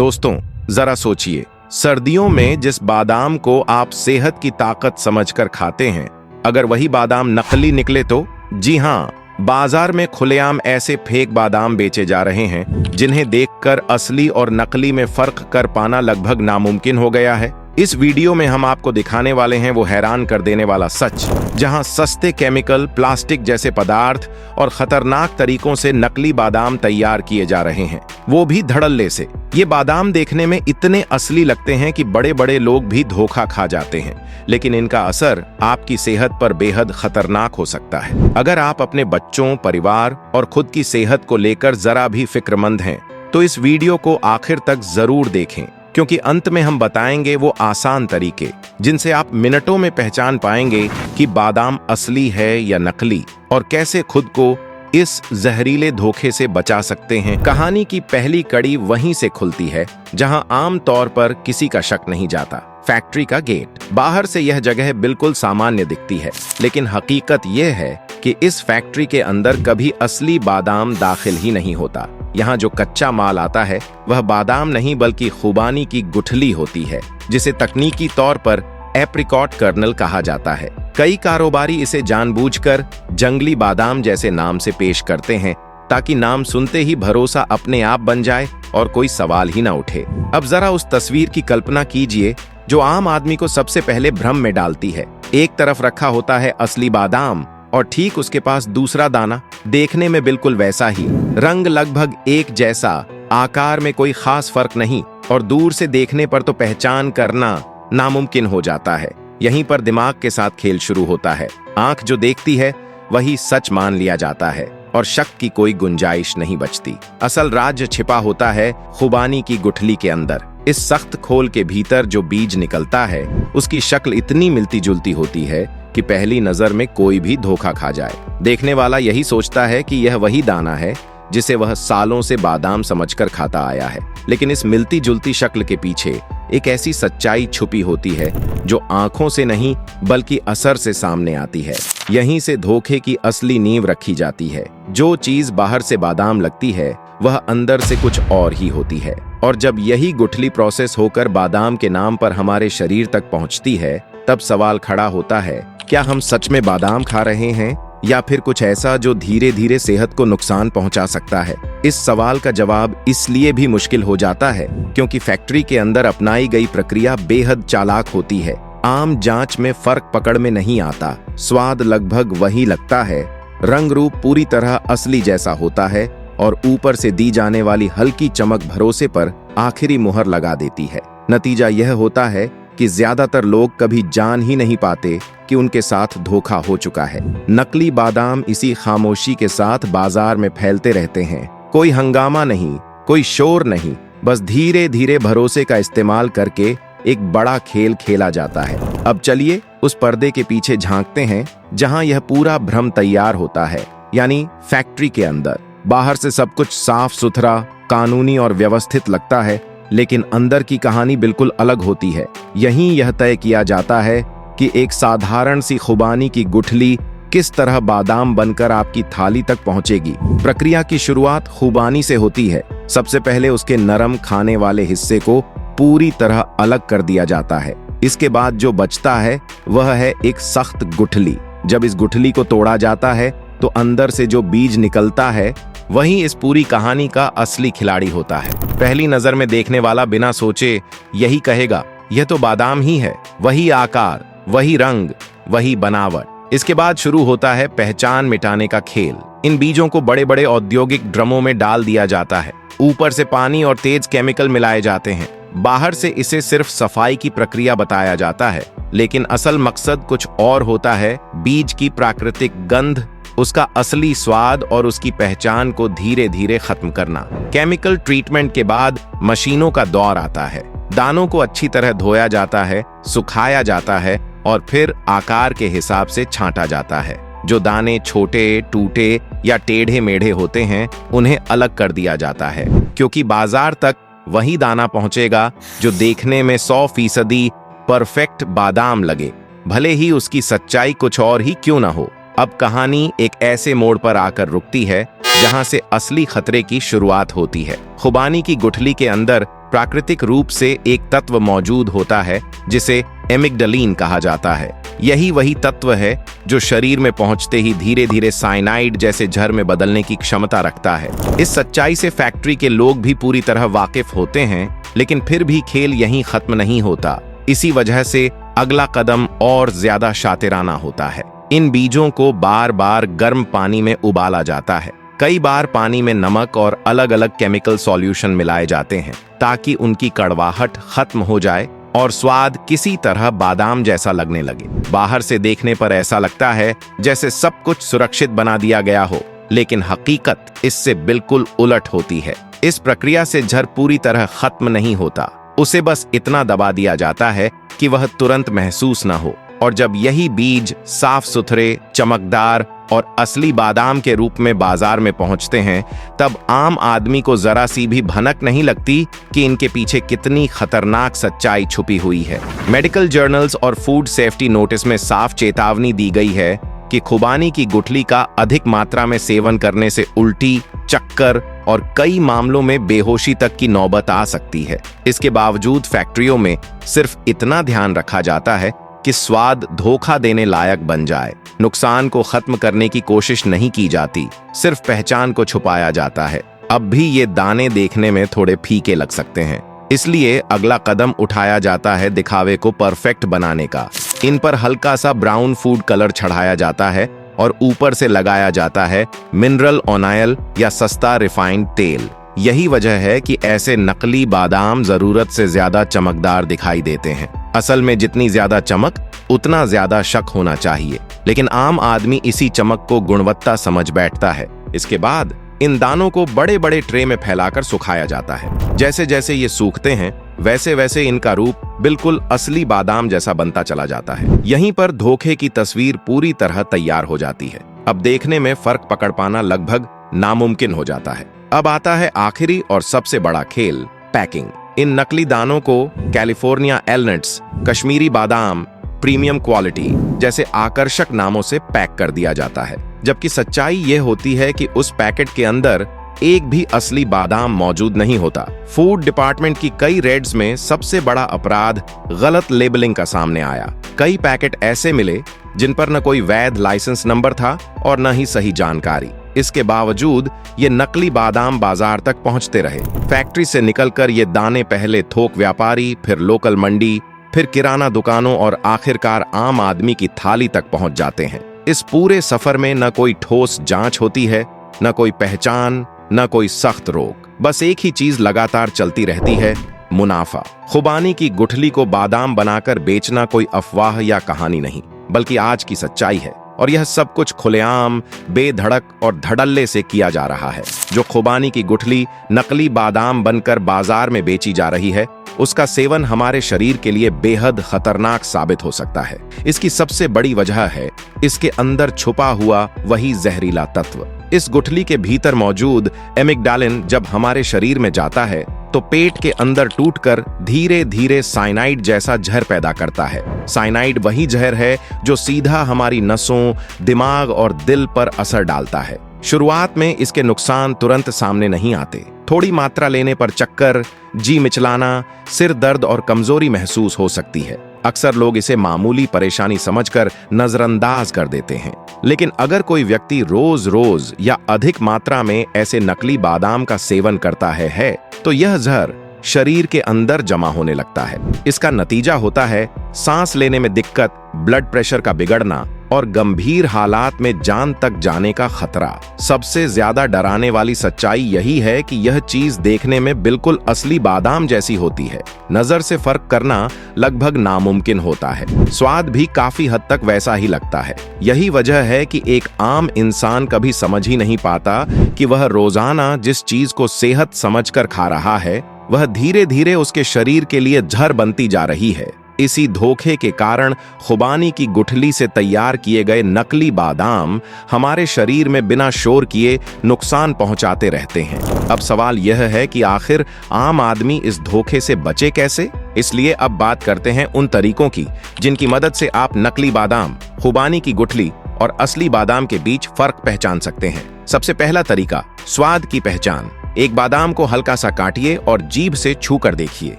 दोस्तों, जरा सोचिए, सर्दियों में जिस बादाम को आप सेहत की ताकत समझकर खाते हैं, अगर वही बादाम नकली निकले तो? जी हाँ, बाजार में खुलेआम ऐसे फेक बादाम बेचे जा रहे हैं जिन्हें देखकर असली और नकली में फर्क कर पाना लगभग नामुमकिन हो गया है। इस वीडियो में हम आपको दिखाने वाले हैं वो हैरान कर देने वाला सच, जहां सस्ते केमिकल, प्लास्टिक जैसे पदार्थ और खतरनाक तरीकों से नकली बादाम तैयार किए जा रहे हैं, वो भी धड़ल्ले से। ये बादाम देखने में इतने असली लगते हैं कि बड़े बड़े लोग भी धोखा खा जाते हैं, लेकिन इनका असर आपकी सेहत पर बेहद खतरनाक हो सकता है। अगर आप अपने बच्चों, परिवार और खुद की सेहत को लेकर जरा भी फिक्रमंद हैं, तो इस वीडियो को आखिर तक जरूर देखें, क्योंकि अंत में हम बताएंगे वो आसान तरीके जिनसे आप मिनटों में पहचान पाएंगे कि बादाम असली है या नकली, और कैसे खुद को इस जहरीले धोखे से बचा सकते हैं। कहानी की पहली कड़ी वहीं से खुलती है जहां आम तौर पर किसी का शक नहीं जाता। फैक्ट्री का गेट। बाहर से यह जगह बिल्कुल सामान्य दिखती है, लेकिन हकीकत यह है कि इस फैक्ट्री के अंदर कभी असली बादाम दाखिल ही नहीं होता। यहाँ जो कच्चा माल आता है वह बादाम नहीं बल्कि खुबानी की गुठली होती है, जिसे तकनीकी तौर पर एप्रिकॉट कर्नल कहा जाता है। कई कारोबारी इसे जानबूझकर जंगली बादाम जैसे नाम से पेश करते हैं, ताकि नाम सुनते ही भरोसा अपने आप बन जाए और कोई सवाल ही ना उठे। अब जरा उस तस्वीर की कल्पना कीजिए जो आम आदमी को सबसे पहले भ्रम में डालती है। एक तरफ रखा होता है असली बादाम और ठीक उसके पास दूसरा दाना, देखने में बिल्कुल वैसा ही, रंग लगभग एक जैसा, आकार में कोई खास फर्क नहीं, और दूर से देखने पर तो पहचान करना नामुमकिन हो जाता है। यहीं पर दिमाग के साथ खेल शुरू होता है। आंख जो देखती है वही सच मान लिया जाता है और शक की कोई गुंजाइश नहीं बचती। असल राज छिपा होता है खुबानी की गुठली के अंदर। इस सख्त खोल के भीतर जो बीज निकलता है उसकी शक्ल इतनी मिलती जुलती होती है कि पहली नजर में कोई भी धोखा खा जाए। देखने वाला यही सोचता है कि यह वही दाना है जिसे वह सालों से बादाम समझकर खाता आया है, लेकिन इस मिलती जुलती शक्ल के पीछे एक ऐसी सच्चाई छुपी होती है जो आंखों से नहीं बल्कि असर से सामने आती है। यहीं से धोखे की असली नींव रखी जाती है। जो चीज बाहर से बादाम लगती है वह अंदर से कुछ और ही होती है, और जब यही गुठली प्रोसेस होकर बादाम के नाम पर हमारे शरीर तक पहुंचती है, तब सवाल खड़ा होता है, क्या हम सच में बादाम खा रहे हैं या फिर कुछ ऐसा जो धीरे धीरे सेहत को नुकसान पहुंचा सकता है? इस सवाल का जवाब इसलिए भी मुश्किल हो जाता है क्योंकि फैक्ट्री के अंदर अपनाई गई प्रक्रिया बेहद चालाक होती है। आम जांच में फर्क पकड़ में नहीं आता, स्वाद लगभग वही लगता है, रंग रूप पूरी तरह असली जैसा होता है, और ऊपर से दी जाने वाली हल्की चमक भरोसे पर आखिरी मुहर लगा देती है। नतीजा यह होता है कि ज्यादातर लोग कभी जान ही नहीं पाते कि उनके साथ धोखा हो चुका है। नकली बादाम इसी खामोशी के साथ बाजार में फैलते रहते हैं। कोई हंगामा नहीं, कोई शोर नहीं, बस धीरे धीरे भरोसे का इस्तेमाल करके एक बड़ा खेल खेला जाता है। अब चलिए उस पर्दे के पीछे झांकते हैं जहां यह पूरा भ्रम तैयार होता है, यानी फैक्ट्री के अंदर। बाहर से सब कुछ साफ सुथरा, कानूनी और व्यवस्थित लगता है, लेकिन अंदर की कहानी बिल्कुल अलग होती है। यहीं यह तय किया जाता है कि एक साधारण सी खुबानी की गुठली किस तरह बादाम बनकर आपकी थाली तक पहुंचेगी। प्रक्रिया की शुरुआत खुबानी से होती है। सबसे पहले उसके नरम खाने वाले हिस्से को पूरी तरह अलग कर दिया जाता है। इसके बाद जो बचता है वह है एक सख्त गुठली। जब इस गुठली को तोड़ा जाता है तो अंदर से जो बीज निकलता है वही इस पूरी कहानी का असली खिलाड़ी होता है। पहली नजर में देखने वाला बिना सोचे यही कहेगा, यह तो बादाम ही है, वही आकार, वही रंग, वही बनावट। इसके बाद शुरू होता है पहचान मिटाने का खेल। इन बीजों को बड़े बड़े औद्योगिक ड्रमों में डाल दिया जाता है। ऊपर से पानी और तेज केमिकल मिलाए जाते हैं। बाहर से इसे सिर्फ सफाई की प्रक्रिया बताया जाता है, लेकिन असल मकसद कुछ और होता है। बीज की प्राकृतिक गंध, उसका असली स्वाद और उसकी पहचान को धीरे धीरे खत्म करना। केमिकल ट्रीटमेंट के बाद मशीनों का दौर आता है। दानों को अच्छी तरह धोया जाता है, सुखाया जाता है और फिर आकार के हिसाब से छांटा जाता है। जो दाने छोटे, टूटे या टेढ़े मेढ़े होते हैं उन्हें अलग कर दिया जाता है, क्योंकि बाजार तक वही दाना पहुंचेगा जो देखने में 100% परफेक्ट बादाम लगे, भले ही उसकी सच्चाई कुछ और ही क्यों ना हो। अब कहानी एक ऐसे मोड़ पर आकर रुकती है जहां से असली खतरे की शुरुआत होती है। खुबानी की गुठली के अंदर प्राकृतिक रूप से एक तत्व मौजूद होता है जिसे एमिग्डालिन कहा जाता है। यही वही तत्व है जो शरीर में पहुंचते ही धीरे धीरे साइनाइड जैसे जहर में बदलने की क्षमता रखता है। इस सच्चाई से फैक्ट्री के लोग भी पूरी तरह वाकिफ होते हैं, लेकिन फिर भी खेल यहीं खत्म नहीं होता। इसी वजह से अगला कदम और ज्यादा शातिराना होता है। इन बीजों को बार बार गर्म पानी में उबाला जाता है। कई बार पानी में नमक और अलग अलग केमिकल सॉल्यूशन मिलाए जाते हैं ताकि उनकी कड़वाहट खत्म हो जाए और स्वाद किसी तरह बादाम जैसा लगने लगे। बाहर से देखने पर ऐसा लगता है जैसे सब कुछ सुरक्षित बना दिया गया हो, लेकिन हकीकत इससे बिल्कुल उलट होती है। इस प्रक्रिया से जहर पूरी तरह खत्म नहीं होता, उसे बस इतना दबा दिया जाता है कि वह तुरंत महसूस न हो। और जब यही बीज साफ सुथरे, चमकदार और असली बादाम के रूप में बाजार में पहुंचते हैं, तब आम आदमी को जरा सी भी भनक नहीं लगती कि इनके पीछे कितनी खतरनाक सच्चाई छुपी हुई है। मेडिकल जर्नल्स और फूड सेफ्टी नोटिस में साफ चेतावनी दी गई है कि खुबानी की गुठली का अधिक मात्रा में सेवन करने से उल्टी, चक्कर और कई मामलों में बेहोशी तक की नौबत आ सकती है। इसके बावजूद फैक्ट्रियों में सिर्फ इतना ध्यान रखा जाता है कि स्वाद धोखा देने लायक बन जाए। नुकसान को खत्म करने की कोशिश नहीं की जाती, सिर्फ पहचान को छुपाया जाता है। अब भी ये दाने देखने में थोड़े फीके लग सकते हैं, इसलिए अगला कदम उठाया जाता है दिखावे को परफेक्ट बनाने का। इन पर हल्का सा ब्राउन फूड कलर चढ़ाया जाता है और ऊपर से लगाया जाता है मिनरल ऑयल या सस्ता रिफाइंड तेल। यही वजह है कि ऐसे नकली बादाम जरूरत से ज्यादा चमकदार दिखाई देते हैं। असल में जितनी ज्यादा चमक, उतना ज्यादा शक होना चाहिए, लेकिन आम आदमी इसी चमक को गुणवत्ता समझ बैठता है। इसके बाद इन दानों को बड़े बड़े ट्रे में फैलाकर सुखाया जाता है। जैसे जैसे ये सूखते हैं, वैसे वैसे इनका रूप बिल्कुल असली बादाम जैसा बनता चला जाता है। यहीं पर धोखे की तस्वीर पूरी तरह तैयार हो जाती है। अब देखने में फर्क पकड़ पाना लगभग नामुमकिन हो जाता है। अब आता है आखिरी और सबसे बड़ा खेल, पैकिंग। इन नकली दानों को कैलिफोर्निया एलनट्स, कश्मीरी बादाम, प्रीमियम क्वालिटी जैसे आकर्षक नामों से पैक कर दिया जाता है, जबकि सच्चाई यह होती है कि उस पैकेट के अंदर एक भी असली बादाम मौजूद नहीं होता। फूड डिपार्टमेंट की कई रेड्स में सबसे बड़ा अपराध गलत लेबलिंग का सामने आया। कई पैकेट ऐसे मिले जिन पर न कोई वैध लाइसेंस नंबर था और न ही सही जानकारी। इसके बावजूद ये नकली बादाम बाजार तक पहुंचते रहे। फैक्ट्री से निकलकर ये दाने पहले थोक व्यापारी, फिर लोकल मंडी, फिर किराना दुकानों और आखिरकार आम आदमी की थाली तक पहुंच जाते हैं। इस पूरे सफर में न कोई ठोस जांच होती है, न कोई पहचान, न कोई सख्त रोक। बस एक ही चीज लगातार चलती रहती है, मुनाफा। खुबानी की गुठली को बादाम बनाकर बेचना कोई अफवाह या कहानी नहीं, बल्कि आज की सच्चाई है। और यह सब कुछ खुलेआम, बेधड़क और धड़ल्ले से किया जा रहा है। जो खुबानी की गुठली नकली बादाम बनकर बाजार में बेची जा रही है, उसका सेवन हमारे शरीर के लिए बेहद खतरनाक साबित हो सकता है। इसकी सबसे बड़ी वजह है इसके अंदर छुपा हुआ वही जहरीला तत्व। इस गुठली के भीतर मौजूद एमिग्डालिन जब हमारे शरीर में जाता है तो पेट के अंदर टूटकर धीरे धीरे साइनाइड जैसा जहर पैदा करता है। साइनाइड वही जहर है जो सीधा हमारी नसों, दिमाग और दिल पर असर डालता है। शुरुआत में इसके नुकसान तुरंत सामने नहीं आते। थोड़ी मात्रा लेने पर चक्कर, जी मिचलाना, सिर दर्द और कमजोरी महसूस हो सकती है। अक्सर लोग इसे मामूली परेशानी समझकर नजरअंदाज कर देते हैं, लेकिन अगर कोई व्यक्ति रोज रोज या अधिक मात्रा में ऐसे नकली बादाम का सेवन करता है तो यह जहर शरीर के अंदर जमा होने लगता है। इसका नतीजा होता है सांस लेने में दिक्कत, ब्लड प्रेशर का बिगड़ना और गंभीर हालात में जान तक जाने का खतरा। सबसे ज्यादा डराने वाली सच्चाई यही है कि यह चीज देखने में बिल्कुल असली बादाम जैसी होती है। नजर से फर्क करना लगभग नामुमकिन होता है। स्वाद भी काफी हद तक वैसा ही लगता है। यही वजह है कि एक आम इंसान कभी समझ ही नहीं पाता कि वह रोजाना जिस चीज को सेहत समझकर खा रहा है, वह धीरे धीरे उसके शरीर के लिए जहर बनती जा रही है। इसी धोखे के कारण खुबानी की गुठली से तैयार किए गए नकली बादाम हमारे शरीर में बिना शोर किए नुकसान पहुंचाते रहते हैं। अब सवाल यह है कि आखिर आम आदमी इस धोखे से बचे कैसे? इसलिए अब बात करते हैं उन तरीकों की जिनकी मदद से आप नकली बादाम, खुबानी की गुठली और असली बादाम के बीच फर्क पहचान सकते हैं। सबसे पहला तरीका, स्वाद की पहचान। एक बादाम को हल्का सा काटिए और जीभ से छू कर देखिए।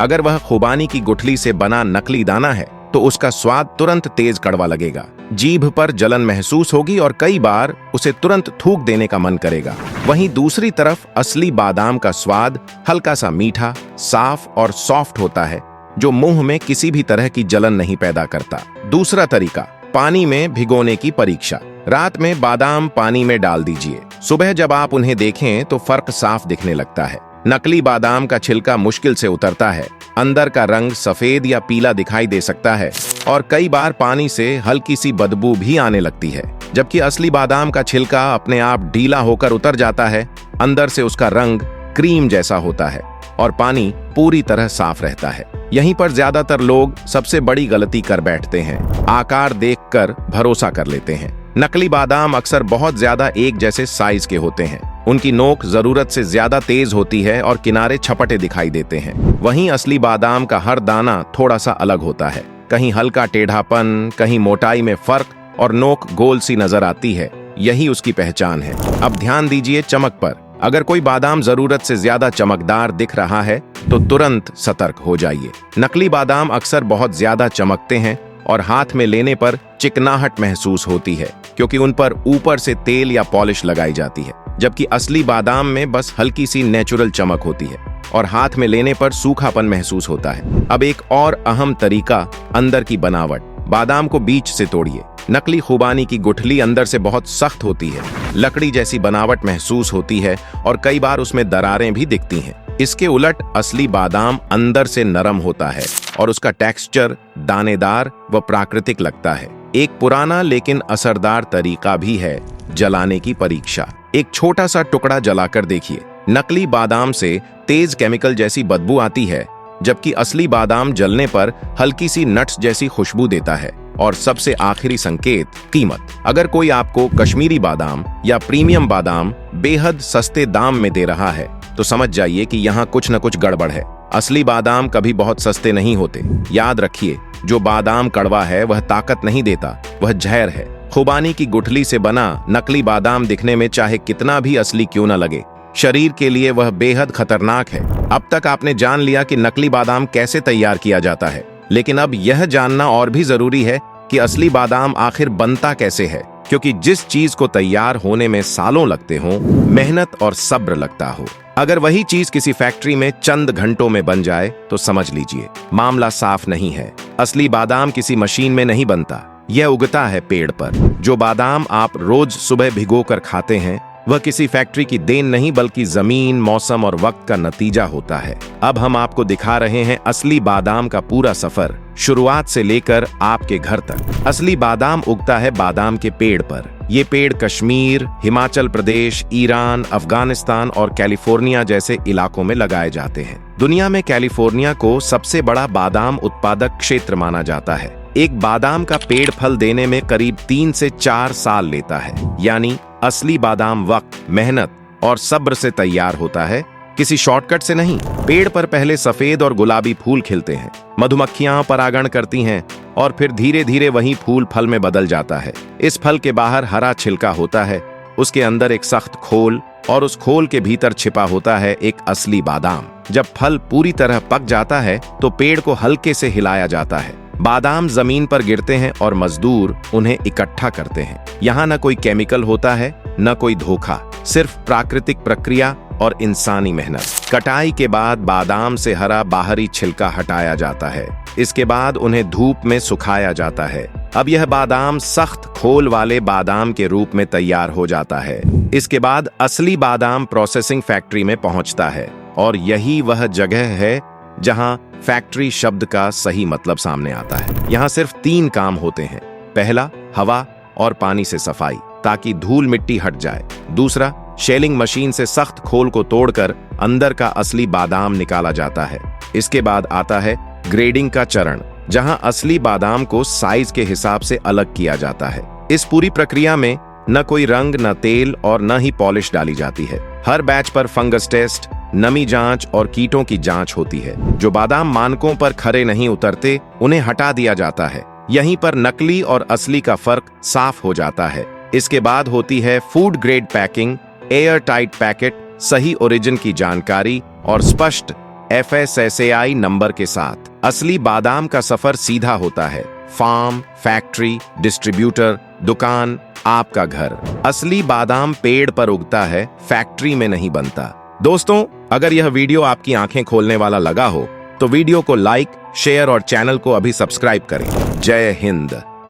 अगर वह खुबानी की गुठली से बना नकली दाना है तो उसका स्वाद तुरंत तेज कड़वा लगेगा, जीभ पर जलन महसूस होगी और कई बार उसे तुरंत थूक देने का मन करेगा। वहीं दूसरी तरफ असली बादाम का स्वाद हल्का सा मीठा, साफ और सॉफ्ट होता है, जो मुंह में किसी भी तरह की जलन नहीं पैदा करता। दूसरा तरीका, पानी में भिगोने की परीक्षा। रात में बादाम पानी में डाल दीजिए। सुबह जब आप उन्हें देखें तो फर्क साफ दिखने लगता है। नकली बादाम का छिलका मुश्किल से उतरता है, अंदर का रंग सफेद या पीला दिखाई दे सकता है और कई बार पानी से हल्की सी बदबू भी आने लगती है। जबकि असली बादाम का छिलका अपने आप ढीला होकर उतर जाता है, अंदर से उसका रंग क्रीम जैसा होता है और पानी पूरी तरह साफ रहता है। यहीं पर ज्यादातर लोग सबसे बड़ी गलती कर बैठते हैं, आकार देखकर भरोसा कर लेते हैं। नकली बादाम अक्सर बहुत ज्यादा एक जैसे साइज के होते हैं, उनकी नोक जरूरत से ज्यादा तेज होती है और किनारे छपटे दिखाई देते हैं। वहीं असली बादाम का हर दाना थोड़ा सा अलग होता है, कहीं हल्का टेढ़ापन, कहीं मोटाई में फर्क और नोक गोल सी नजर आती है। यही उसकी पहचान है। अब ध्यान दीजिए चमक पर। अगर कोई बादाम जरूरत से ज्यादा चमकदार दिख रहा है तो तुरंत सतर्क हो जाइए। नकली बादाम अक्सर बहुत ज्यादा चमकते हैं और हाथ में लेने पर चिकनाहट महसूस होती है, क्योंकि उन पर ऊपर से तेल या पॉलिश लगाई जाती है। जबकि असली बादाम में बस हल्की सी नेचुरल चमक होती है और हाथ में लेने पर सूखापन महसूस होता है। अब एक और अहम तरीका, अंदर की बनावट। बादाम को बीच से तोड़िए। नकली खुबानी की गुठली अंदर से बहुत सख्त होती है, लकड़ी जैसी बनावट महसूस होती है और कई बार उसमें दरारें भी दिखती हैं। इसके उलट असली बादाम अंदर से नरम होता है और उसका टेक्सचर दानेदार व प्राकृतिक लगता है। एक पुराना लेकिन असरदार तरीका भी है जलाने की परीक्षा। एक छोटा सा टुकड़ा जलाकर देखिए। नकली बादाम से तेज केमिकल जैसी बदबू आती है, जबकि असली बादाम जलने पर हल्की सी नट्स जैसी खुशबू देता है। और सबसे आखिरी संकेत, कीमत। अगर कोई आपको कश्मीरी बादाम या प्रीमियम बादाम बेहद सस्ते दाम में दे रहा है तो समझ जाइए कि यहाँ कुछ न कुछ गड़बड़ है। असली बादाम कभी बहुत सस्ते नहीं होते। याद रखिए, जो बादाम कड़वा है वह ताकत नहीं देता, वह जहर है। खुबानी की गुठली से बना नकली बादाम दिखने में चाहे कितना भी असली क्यों न लगे, शरीर के लिए वह बेहद खतरनाक है। अब तक आपने जान लिया कि नकली बादाम कैसे तैयार किया जाता है, लेकिन अब यह जानना और भी जरूरी है कि असली बादाम आखिर बनता कैसे है, क्योंकि जिस चीज को तैयार होने में सालों लगते हों, मेहनत और सब्र लगता हो, अगर वही चीज किसी फैक्ट्री में चंद घंटों में बन जाए तो समझ लीजिए मामला साफ नहीं है। असली बादाम किसी मशीन में नहीं बनता, यह उगता है पेड़ पर। जो बादाम आप रोज सुबह भिगोकर खाते हैं वह किसी फैक्ट्री की देन नहीं, बल्कि जमीन, मौसम और वक्त का नतीजा होता है। अब हम आपको दिखा रहे हैं असली बादाम का पूरा सफर, शुरुआत से लेकर आपके घर तक। असली बादाम उगता है बादाम के पेड़ पर। ये पेड़ कश्मीर, हिमाचल प्रदेश, ईरान, अफगानिस्तान और कैलिफोर्निया जैसे इलाकों में लगाए जाते हैं। दुनिया में कैलिफोर्निया को सबसे बड़ा बादाम उत्पादक क्षेत्र माना जाता है। एक बादाम का पेड़ फल देने में करीब 3 से 4 साल लेता है, यानी असली बादाम वक्त, मेहनत और सब्र से तैयार होता है, किसी शॉर्टकट से नहीं। पेड़ पर पहले सफेद और गुलाबी फूल खिलते हैं, मधुमक्खियां परागण करती हैं और फिर धीरे धीरे वही फूल फल में बदल जाता है। इस फल के बाहर हरा छिलका होता है, उसके अंदर एक सख्त खोल और उस खोल के भीतर छिपा होता है एक असली बादाम। जब फल पूरी तरह पक जाता है तो पेड़ को हल्के से हिलाया जाता है। बादाम जमीन पर गिरते हैं और मजदूर उन्हें इकट्ठा करते हैं। यहाँ न कोई केमिकल होता है, न कोई धोखा, सिर्फ प्राकृतिक प्रक्रिया और इंसानी मेहनत। कटाई के बाद बादाम से हरा बाहरी छिलका हटाया जाता है। इसके बाद उन्हें धूप में सुखाया जाता है। अब यह बादाम सख्त खोल वाले बादाम के रूप में तैयार हो जाता है। इसके बाद असली बादाम प्रोसेसिंग फैक्ट्री में पहुंचता है और यही वह जगह है जहां फैक्ट्री शब्द का सही मतलब सामने आता है। यहाँ सिर्फ 3 काम होते हैं। पहला, हवा और पानी से सफाई ताकि धूल मिट्टी हट जाए। दूसरा, शेलिंग मशीन से सख्त खोल को तोड़कर अंदर का असली बादाम निकाला जाता है। इसके बाद आता है ग्रेडिंग का चरण, जहां असली बादाम को साइज के हिसाब से अलग किया जाता है। इस पूरी प्रक्रिया में न कोई रंग, न तेल और न ही पॉलिश डाली जाती है। हर बैच पर फंगस टेस्ट, नमी जांच और कीटों की जांच होती है। जो बादाम मानकों पर खरे नहीं उतरते उन्हें हटा दिया जाता है। यहीं पर नकली और असली का फर्क साफ हो जाता है। इसके बाद होती है food grade packing, air tight packet, सही ओरिजिन की जानकारी और स्पष्ट FSSAI नंबर के साथ। असली बादाम का सफर सीधा होता है, फार्म, फैक्ट्री, डिस्ट्रीब्यूटर, दुकान, आपका घर। असली बादाम पेड़ पर उगता है, फैक्ट्री में नहीं बनता। दोस्तों, अगर यह वीडियो आपकी आंखें खोलने वाला लगा हो तो वीडियो को लाइक, शेयर और चैनल को अभी सब्सक्राइब करें। जय हिंद।